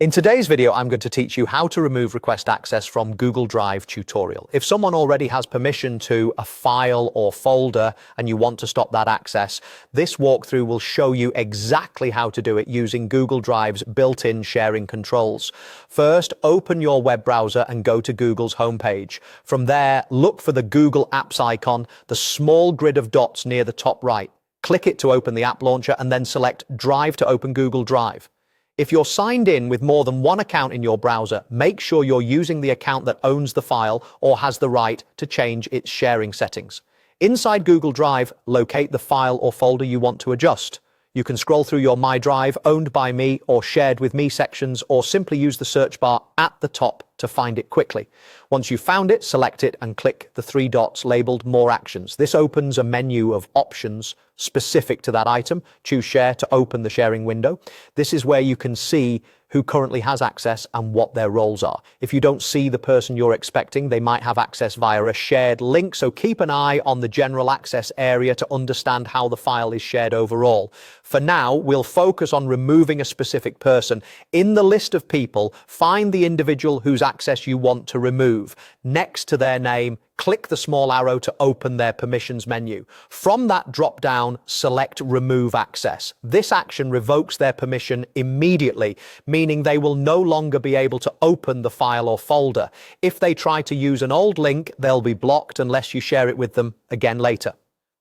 In today's video, I'm going to teach you how to remove request access from Google Drive tutorial. If someone already has permission to a file or folder and you want to stop that access, this walkthrough will show you exactly how to do it using Google Drive's built-in sharing controls. First, open your web browser and go to Google's homepage. From there, look for the Google Apps icon, the small grid of dots near the top right. Click it to open the app launcher and then select Drive to open Google Drive. If you're signed in with more than one account in your browser, make sure you're using the account that owns the file or has the right to change its sharing settings. Inside Google Drive, locate the file or folder you want to adjust. You can scroll through your My Drive, Owned by Me, or Shared with Me sections, or simply use the search bar at the top to find it quickly. Once you've found it, select it and click the three dots labeled More Actions. This opens a menu of options specific to that item. Choose Share to open the sharing window. This is where you can see who currently has access and what their roles are. If you don't see the person you're expecting, they might have access via a shared link, so keep an eye on the general access area to understand how the file is shared overall. For now, we'll focus on removing a specific person. In the list of people, find the individual whose access you want to remove. Next to their name, click the small arrow to open their permissions menu. From that drop-down, select Remove Access. This action revokes their permission immediately, meaning they will no longer be able to open the file or folder. If they try to use an old link, they'll be blocked unless you share it with them again later.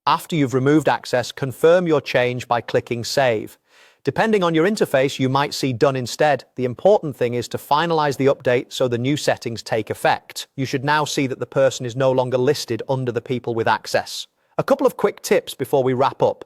After you've removed access, confirm your change by clicking Save. Depending on your interface, you might see Done instead. The important thing is to finalize the update so the new settings take effect. You should now see that the person is no longer listed under the people with access. A couple of quick tips before we wrap up.